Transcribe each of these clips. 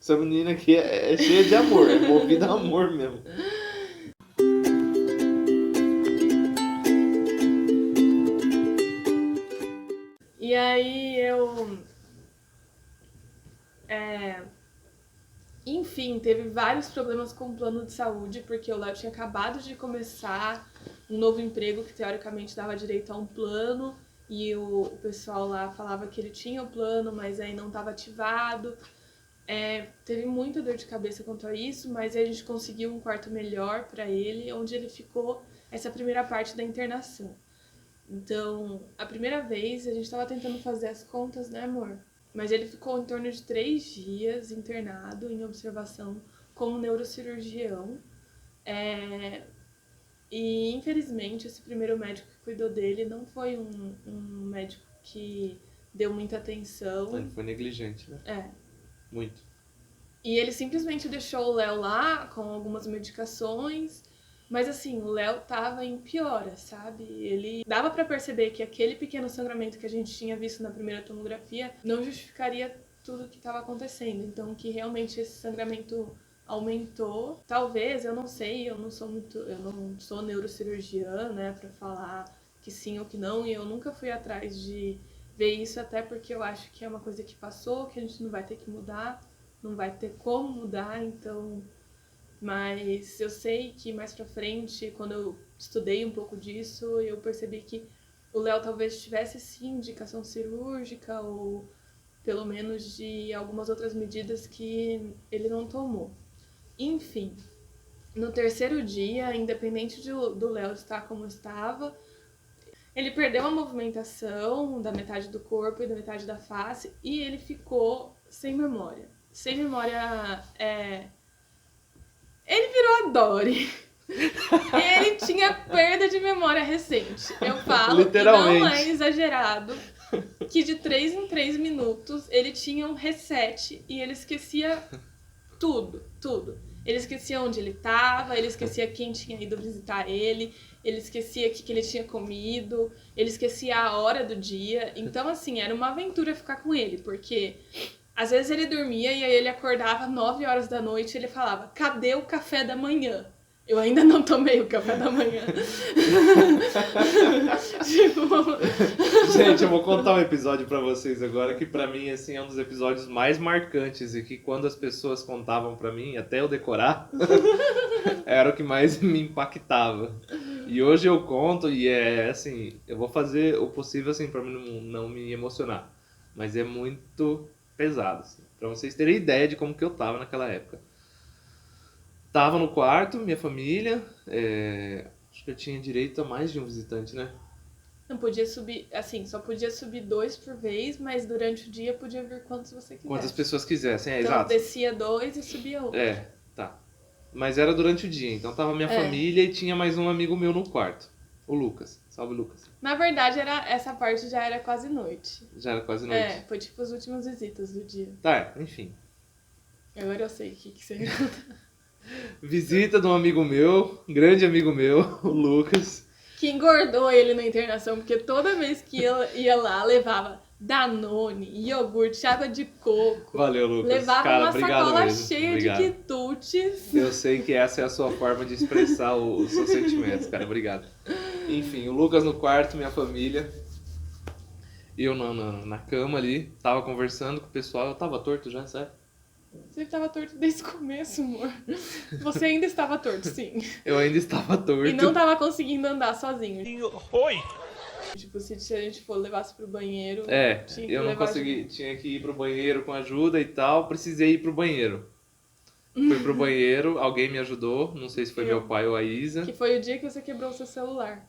Essa menina aqui é cheia de amor, é movida a amor mesmo. E aí enfim, teve vários problemas com o plano de saúde, porque o Léo tinha acabado de começar um novo emprego que teoricamente dava direito a um plano, e o pessoal lá falava que ele tinha o plano, mas aí não estava ativado. Teve muita dor de cabeça quanto a isso, mas aí a gente conseguiu um quarto melhor para ele, onde ele ficou essa primeira parte da internação. Então, a primeira vez a gente estava tentando fazer as contas, né, amor? Mas ele ficou em torno de 3 dias internado em observação com um neurocirurgião. E infelizmente esse primeiro médico que cuidou dele não foi um médico que deu muita atenção. Ele foi negligente, né? Muito. E ele simplesmente deixou o Léo lá com algumas medicações. Mas assim, o Léo tava em piora, sabe? Ele dava pra perceber que aquele pequeno sangramento que a gente tinha visto na primeira tomografia não justificaria tudo o que estava acontecendo. Então, que realmente esse sangramento aumentou. Talvez, eu não sei, eu não sou neurocirurgiã, né, pra falar que sim ou que não, e eu nunca fui atrás de ver isso, até porque eu acho que é uma coisa que passou, que a gente não vai ter que mudar, não vai ter como mudar, então. Mas eu sei que mais pra frente, quando eu estudei um pouco disso, eu percebi que o Léo talvez tivesse sim indicação cirúrgica ou pelo menos de algumas outras medidas que ele não tomou. Enfim, no terceiro dia, independente do Léo estar como estava, ele perdeu a movimentação da metade do corpo e da metade da face e ele ficou sem memória. Sem memória, ele virou a Dory. Ele tinha perda de memória recente. Eu falo, e não é exagerado, que de 3 em 3 minutos ele tinha um reset e ele esquecia tudo. Ele esquecia onde ele estava, ele esquecia quem tinha ido visitar ele esquecia o que ele tinha comido, ele esquecia a hora do dia. Então, assim, era uma aventura ficar com ele, porque às vezes ele dormia e aí ele acordava 9 horas da noite e ele falava, cadê o café da manhã? Eu ainda não tomei o café da manhã. Gente, eu vou contar um episódio pra vocês agora que pra mim assim é um dos episódios mais marcantes e que quando as pessoas contavam pra mim, até eu decorar, era o que mais me impactava. E hoje eu conto e é assim, eu vou fazer o possível assim para não me emocionar, mas é muito pesado, assim, para vocês terem ideia de como que eu tava naquela época. Tava no quarto, minha família, acho que eu tinha direito a mais de um visitante, né? Não podia subir, assim, só podia subir 2 por vez, mas durante o dia podia vir quantos você quisesse. Quantas pessoas quisessem, então, exato. Descia 2 e subia 1. Tá. Mas era durante o dia, então tava minha família e tinha mais um amigo meu no quarto, o Lucas. Salve, Lucas. Na verdade, essa parte já era quase noite. Já era quase noite. Foi tipo as últimas visitas do dia. Tá, enfim. Agora eu sei o que você ia contar. Visita de um amigo meu, grande amigo meu, o Lucas. Que engordou ele na internação, porque toda vez que ia lá, levava Danone, iogurte, água de coco. Valeu, Lucas. Levava cara, uma sacola mesmo. cheia de quitutes. Eu sei que essa é a sua forma de expressar os seus sentimentos, cara. Obrigado. Enfim, o Lucas no quarto, minha família. E eu na cama ali, tava conversando com o pessoal. Eu tava torto já, sério? Você estava torto desde o começo, amor. Você ainda estava torto, sim. Eu ainda estava torto. E não estava conseguindo andar sozinho. Oi! Tipo, se a gente for levasse pro banheiro... eu não consegui. Tinha que ir pro banheiro com ajuda e tal. Precisei ir pro banheiro. Fui pro banheiro, alguém me ajudou. Não sei se foi meu pai ou a Isa. Que foi o dia que você quebrou o seu celular.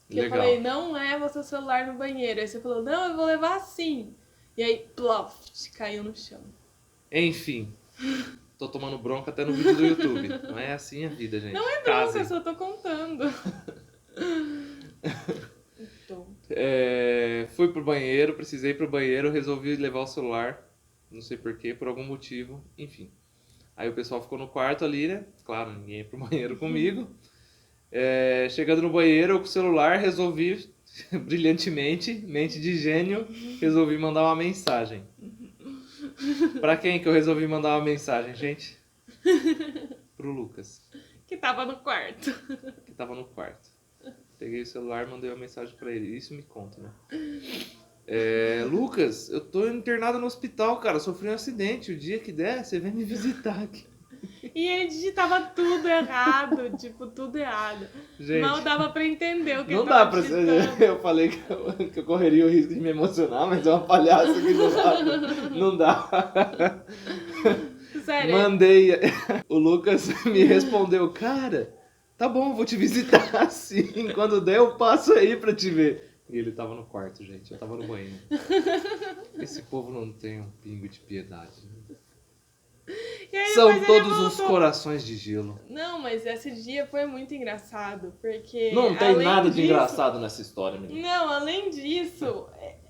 Que Legal. eu falei, não leva o seu celular no banheiro. Aí você falou, não, eu vou levar sim. E aí, ploft, caiu no chão. Enfim, tô tomando bronca até no vídeo do YouTube. Não é assim a vida, gente. Não é bronca, eu só tô contando. Fui pro banheiro, precisei ir pro banheiro, resolvi levar o celular. Não sei porquê, por algum motivo, enfim. Aí o pessoal ficou no quarto ali, né? Claro, ninguém ia pro banheiro comigo. Chegando no banheiro, eu com o celular resolvi, brilhantemente, mente de gênio, resolvi mandar uma mensagem. Pra quem que eu resolvi mandar uma mensagem, gente? Pro Lucas, Que tava no quarto. que tava no quarto. Peguei o celular, mandei uma mensagem pra ele. Isso me conta, né? Lucas, eu tô internado no hospital, cara. Sofri um acidente. O dia que der, você vem me visitar aqui. E ele digitava tudo errado, tipo, tudo errado. Gente, Mal dava pra entender o que não ele dá tava pra digitando. ser. Eu falei que eu correria o risco de me emocionar, mas é uma palhaça aqui do lado. Não dá. Sério. Mandei. O Lucas me respondeu, cara, tá bom, vou te visitar assim. Quando der, eu passo aí pra te ver. E ele tava no quarto, gente. Eu tava no banheiro. Esse povo não tem um pingo de piedade. E aí São depois ele todos os voltou. corações de gelo. Não, mas esse dia foi muito engraçado, porque Não tem além nada de disso- engraçado nessa história, menino. Não, além disso,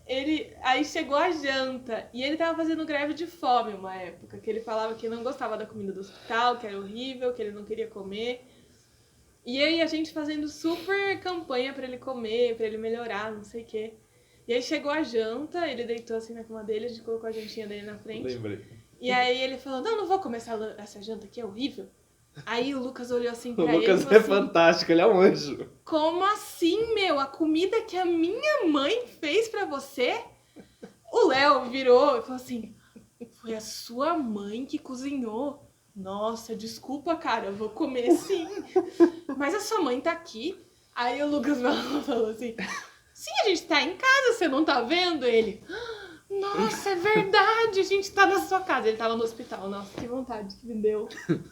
ele aí chegou a janta e ele tava fazendo greve de fome uma época, que ele falava que não gostava da comida do hospital, que era horrível, que ele não queria comer. E aí a gente fazendo super campanha pra ele comer, pra ele melhorar, não sei o quê. E aí chegou a janta, ele deitou assim na cama dele, a gente colocou a jantinha dele na frente. Lembrei. E aí ele falou, não vou comer essa janta aqui, é horrível. Aí o Lucas olhou assim pra O ele e Lucas falou é assim, fantástico, ele é um anjo. como assim, meu? A comida que a minha mãe fez pra você? O Léo virou e falou assim, foi a sua mãe que cozinhou? Nossa, desculpa, cara, eu vou comer sim. Mas a sua mãe tá aqui? Aí o Lucas falou assim, sim, a gente tá em casa, você não tá vendo? Ele, nossa, é verdade, a gente tá na sua casa. Ele tava no hospital, nossa, que vontade que me deu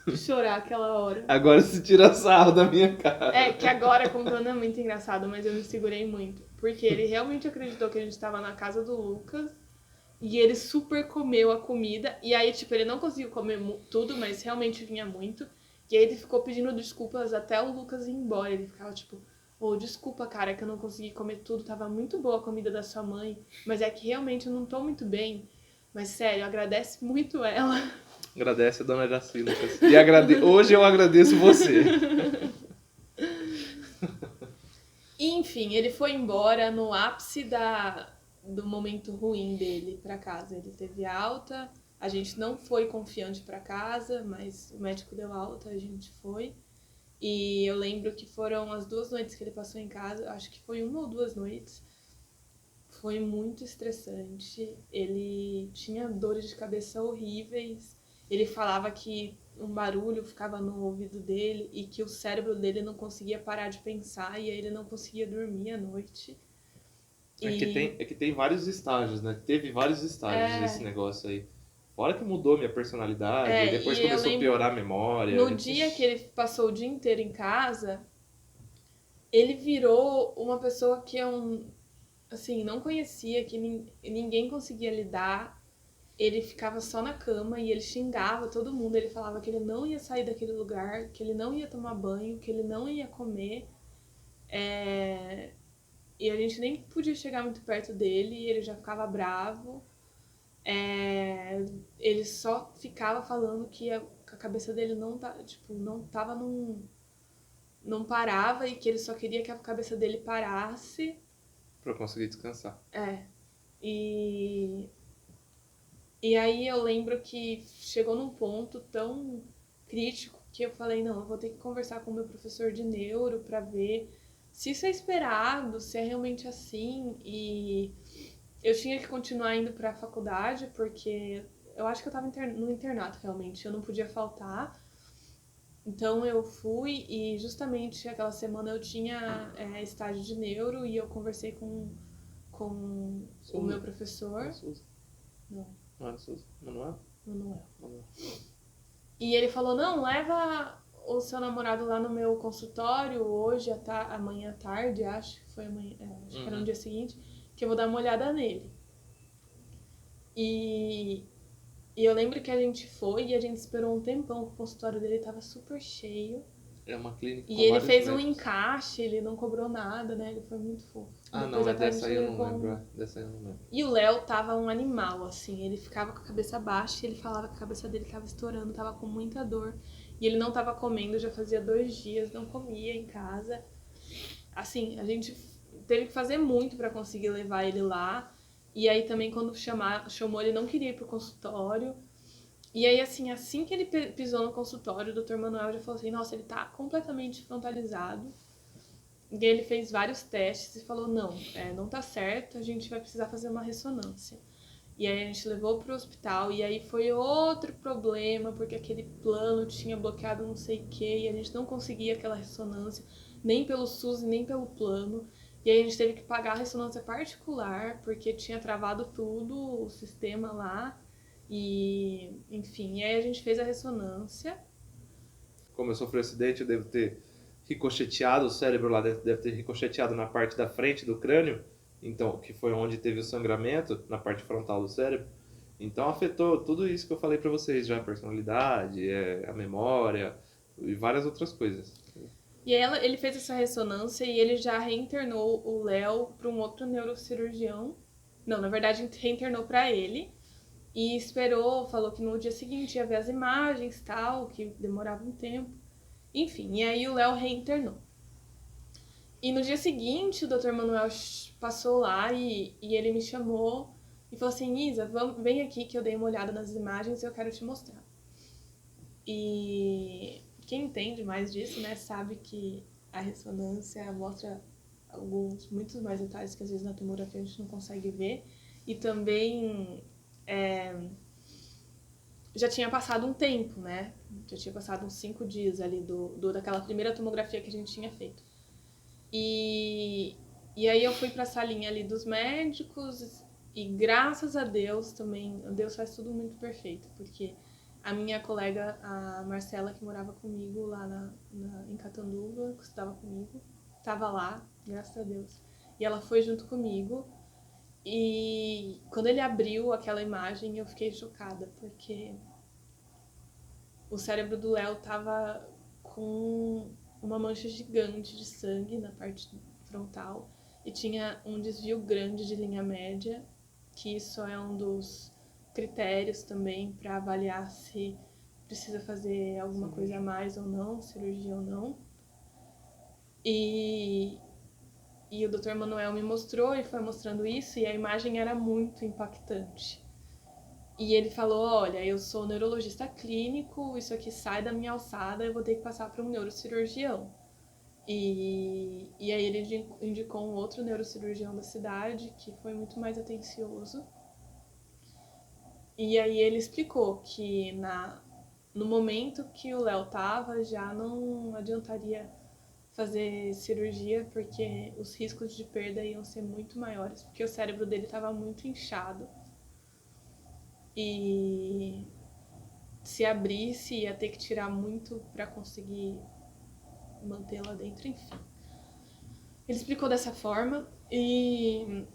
de chorar aquela hora. Agora se tira sarro da minha cara. É, que agora contando é muito engraçado, mas eu me segurei muito. Porque ele realmente acreditou que a gente tava na casa do Lucas. E ele super comeu a comida. E aí, tipo, ele não conseguiu comer tudo, mas realmente vinha muito. E aí ele ficou pedindo desculpas até o Lucas ir embora. Ele ficava tipo, ô, desculpa, cara, que eu não consegui comer tudo. Tava muito boa a comida da sua mãe. Mas é que realmente eu não tô muito bem. Mas sério, agradece muito ela. Agradece a dona Jaci, Lucas. E hoje eu agradeço você. Enfim, ele foi embora no ápice do momento ruim dele pra casa. Ele teve alta, a gente não foi confiante pra casa, mas o médico deu alta, a gente foi. E eu lembro que foram as 2 noites que ele passou em casa, acho que foi 1 ou 2 noites. Foi muito estressante. Ele tinha dores de cabeça horríveis. Ele falava que um barulho ficava no ouvido dele e que o cérebro dele não conseguia parar de pensar e aí ele não conseguia dormir à noite. É que tem vários estágios, né? Teve vários estágios desse negócio aí. Fora que mudou minha personalidade, e depois e eu começou a lembro, piorar a memória. no dia que ele passou o dia inteiro em casa, ele virou uma pessoa que eu, assim, não conhecia, que ninguém conseguia lidar. Ele ficava só na cama e ele xingava todo mundo. Ele falava que ele não ia sair daquele lugar, que ele não ia tomar banho, que ele não ia comer. E a gente nem podia chegar muito perto dele e ele já ficava bravo. Ele só ficava falando que a cabeça dele não tava não parava e que ele só queria que a cabeça dele parasse. Pra eu conseguir descansar. E aí eu lembro que chegou num ponto tão crítico que eu falei, não, eu vou ter que conversar com o meu professor de neuro pra ver se isso é esperado, se é realmente assim. E eu tinha que continuar indo pra faculdade, porque eu acho que eu tava no internato realmente, eu não podia faltar. Então eu fui e justamente aquela semana eu tinha estágio de neuro e eu conversei com o meu professor. Não. Não era Souza? Manuel? Manuel. E ele falou, não, leva o seu namorado lá no meu consultório hoje, amanhã à tarde, acho que foi amanhã, acho que era no dia seguinte, que eu vou dar uma olhada nele. E eu lembro que a gente foi e a gente esperou um tempão, o consultório dele tava super cheio. É uma clínica com E ele vários fez um médicos. encaixe, ele não cobrou nada, né? Ele foi muito fofo. Ah, Depois não, até a dessa gente aí eu não levou lembro. Dessa aí eu não lembro. E o Léo tava um animal, assim. Ele ficava com a cabeça baixa e ele falava que a cabeça dele tava estourando, tava com muita dor. E ele não tava comendo, já fazia 2 dias, não comia em casa. Assim, a gente teve que fazer muito pra conseguir levar ele lá. E aí também quando chamou, ele não queria ir pro consultório. E aí, assim que ele pisou no consultório, o Dr. Manuel já falou assim, nossa, ele tá completamente frontalizado. E ele fez vários testes e falou, não, não tá certo, a gente vai precisar fazer uma ressonância. E aí a gente levou pro hospital e aí foi outro problema, porque aquele plano tinha bloqueado não sei o que, e a gente não conseguia aquela ressonância, nem pelo SUS e nem pelo plano. E aí a gente teve que pagar a ressonância particular, porque tinha travado tudo, o sistema lá. E, enfim, e aí a gente fez a ressonância. Como eu sofri um acidente, eu devo ter ricocheteado, o cérebro lá deve ter ricocheteado na parte da frente do crânio, então, que foi onde teve o sangramento, na parte frontal do cérebro. Então afetou tudo isso que eu falei pra vocês já, a personalidade, a memória e várias outras coisas. E aí ele fez essa ressonância e ele já reinternou o Léo para um outro neurocirurgião. Não, na verdade, reinternou para ele. E esperou, falou que no dia seguinte ia ver as imagens e tal, que demorava um tempo. Enfim, e aí o Léo reinternou. E no dia seguinte, o Dr. Manuel passou lá e ele me chamou e falou assim, Isa, vem aqui que eu dei uma olhada nas imagens e eu quero te mostrar. E quem entende mais disso, né, sabe que a ressonância mostra muitos mais detalhes que às vezes na tomografia a gente não consegue ver. E também já tinha passado um tempo, né? Já tinha passado uns 5 dias ali daquela primeira tomografia que a gente tinha feito. E aí eu fui pra salinha ali dos médicos e graças a Deus também, Deus faz tudo muito perfeito, porque a minha colega, a Marcela, que morava comigo lá em Catanduva, que estudava comigo, estava lá, graças a Deus. E ela foi junto comigo. E quando ele abriu aquela imagem, eu fiquei chocada, porque o cérebro do Léo tava com uma mancha gigante de sangue na parte frontal e tinha um desvio grande de linha média, que isso é um dos critérios também para avaliar se precisa fazer alguma coisa a mais ou não, cirurgia ou não. E o Dr. Manuel me mostrou e foi mostrando isso e a imagem era muito impactante. E ele falou, olha, eu sou neurologista clínico, isso aqui sai da minha alçada, eu vou ter que passar para um neurocirurgião. E aí ele indicou um outro neurocirurgião da cidade, que foi muito mais atencioso. E aí ele explicou que no momento que o Léo tava, já não adiantaria fazer cirurgia, porque os riscos de perda iam ser muito maiores, porque o cérebro dele estava muito inchado. E se abrisse, ia ter que tirar muito para conseguir manter lá dentro, enfim. Ele explicou dessa forma e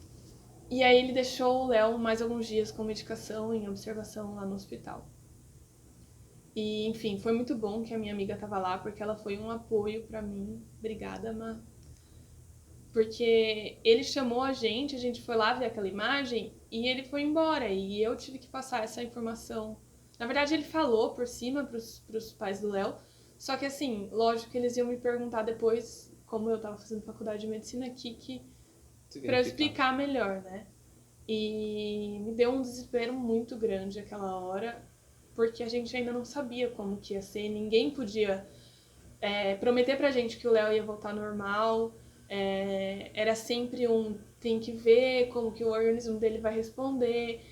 aí ele deixou o Léo mais alguns dias com medicação em observação lá no hospital. E, enfim, foi muito bom que a minha amiga tava lá, porque ela foi um apoio para mim. Obrigada, Má. Porque ele chamou a gente foi lá ver aquela imagem e ele foi embora. E eu tive que passar essa informação. Na verdade, ele falou por cima pros pais do Léo. Só que, assim, lógico que eles iam me perguntar depois, como eu tava fazendo faculdade de medicina aqui, pra eu explicar melhor, né? E me deu um desespero muito grande aquela hora, porque a gente ainda não sabia como que ia ser. Ninguém podia prometer pra gente que o Léo ia voltar normal. Era sempre tem que ver como que o organismo dele vai responder.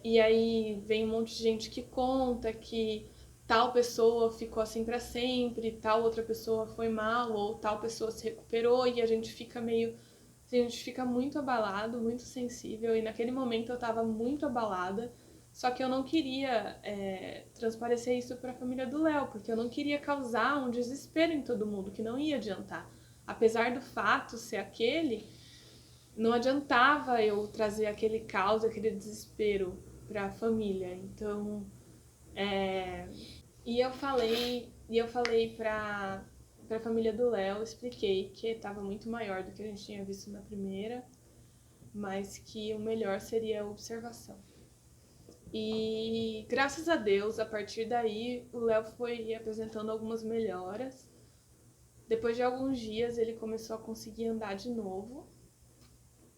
E aí vem um monte de gente que conta que tal pessoa ficou assim para sempre, tal outra pessoa foi mal, ou tal pessoa se recuperou, e a gente fica muito abalado, muito sensível, e naquele momento eu tava muito abalada, só que eu não queria transparecer isso para a família do Léo, porque eu não queria causar um desespero em todo mundo, que não ia adiantar. Apesar do fato ser aquele, não adiantava eu trazer aquele caos, aquele desespero para a família. Então, e eu falei para a família do Léo, expliquei que estava muito maior do que a gente tinha visto na primeira, mas que o melhor seria a observação. E graças a Deus, a partir daí, o Léo foi apresentando algumas melhoras. Depois de alguns dias, ele começou a conseguir andar de novo.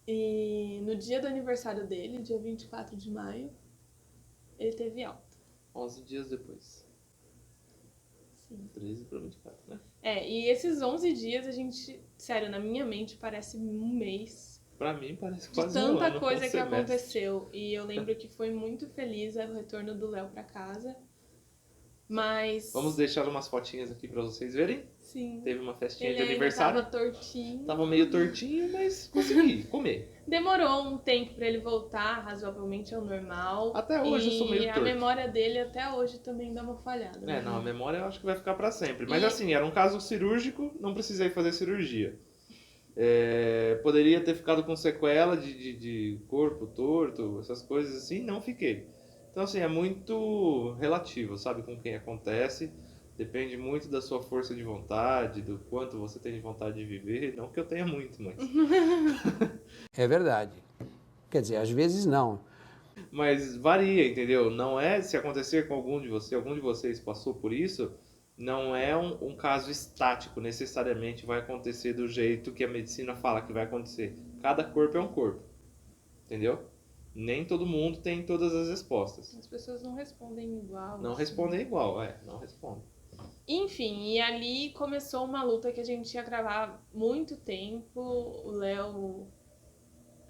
E no dia do aniversário dele, dia 24 de maio, ele teve alta. 11 dias depois. Sim. 13 para 24, né? E esses 11 dias a gente, sério, na minha mente parece um mês. Pra mim parece De quase um ano, tanta coisa um que semestre. aconteceu. E eu lembro que foi muito feliz o retorno do Léo pra casa. Mas... Vamos deixar umas fotinhas aqui pra vocês verem. Sim. Teve uma festinha Ele de aniversário. Tava tortinho. Tava meio tortinho, mas consegui comer. Demorou um tempo pra ele voltar razoavelmente ao normal. Até hoje eu sou meio torto. E a memória dele até hoje também dá uma falhada. Né? Não, a memória eu acho que vai ficar pra sempre. Mas assim, era um caso cirúrgico, não precisei fazer cirurgia. Poderia ter ficado com sequela de corpo torto, essas coisas assim, não fiquei. Então assim, é muito relativo, sabe, com quem acontece. Depende muito da sua força de vontade, do quanto você tem de vontade de viver. Não que eu tenha muito, mas... É verdade. Quer dizer, às vezes não. Mas varia, entendeu? Não é se acontecer com algum de vocês passou por isso, não é um caso estático, necessariamente vai acontecer do jeito que a medicina fala que vai acontecer. Cada corpo é um corpo, entendeu? Nem todo mundo tem todas as respostas. As pessoas não respondem igual. Não assim. respondem igual, não respondem. Enfim, e ali começou uma luta que a gente ia gravar muito tempo. O Léo,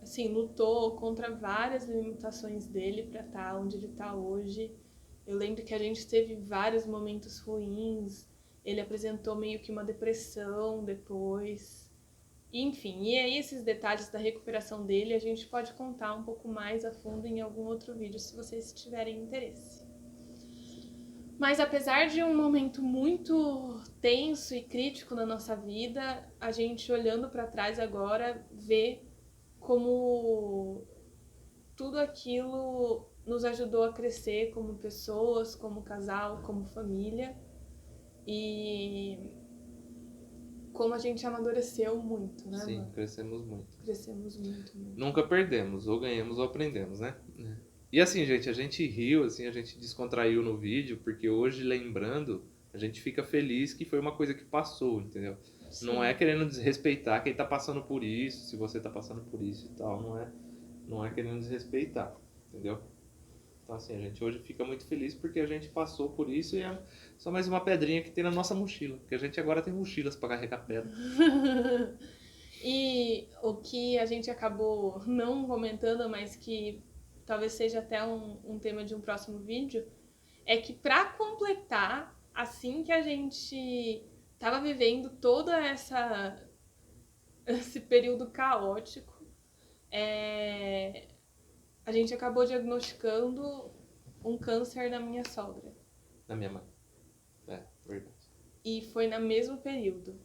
assim, lutou contra várias limitações dele pra estar onde ele tá hoje. Eu lembro que a gente teve vários momentos ruins. Ele apresentou meio que uma depressão depois. Enfim, e aí esses detalhes da recuperação dele a gente pode contar um pouco mais a fundo em algum outro vídeo, se vocês tiverem interesse. Mas apesar de um momento muito tenso e crítico na nossa vida, a gente olhando para trás agora vê como tudo aquilo nos ajudou a crescer como pessoas, como casal, como família. E como a gente amadureceu muito, né? Sim, mano? crescemos muito. Crescemos muito, muito. Nunca perdemos, ou ganhamos ou aprendemos, né? E assim, gente, a gente riu, assim, a gente descontraiu no vídeo, porque hoje, lembrando, a gente fica feliz que foi uma coisa que passou, entendeu? Sim. Não é querendo desrespeitar quem tá passando por isso, se você tá passando por isso e tal, não é querendo desrespeitar, entendeu? Então assim, a gente hoje fica muito feliz porque a gente passou por isso e é só mais uma pedrinha que tem na nossa mochila, porque a gente agora tem mochilas para carregar pedra. E o que a gente acabou não comentando, mas que talvez seja até um tema de um próximo vídeo, é que para completar, assim que a gente tava vivendo toda esse período caótico, a gente acabou diagnosticando um câncer na minha sogra. Na minha mãe. Verdade. E foi no mesmo período.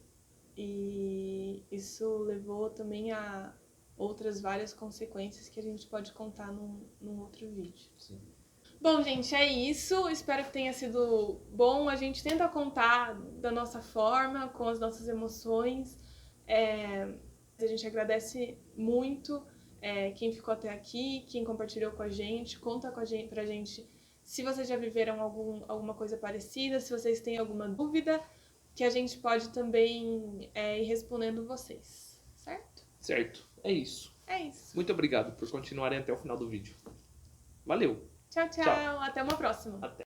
E isso levou também a outras várias consequências que a gente pode contar num outro vídeo. Sim. Bom, gente, é isso. Espero que tenha sido bom. A gente tenta contar da nossa forma, com as nossas emoções. A gente agradece muito quem ficou até aqui, quem compartilhou com a gente. Conta pra gente se vocês já viveram alguma coisa parecida, se vocês têm alguma dúvida, que a gente pode também ir respondendo vocês, certo? Certo, é isso. É isso. Muito obrigado por continuarem até o final do vídeo. Valeu! Tchau, tchau. Até uma próxima. Até.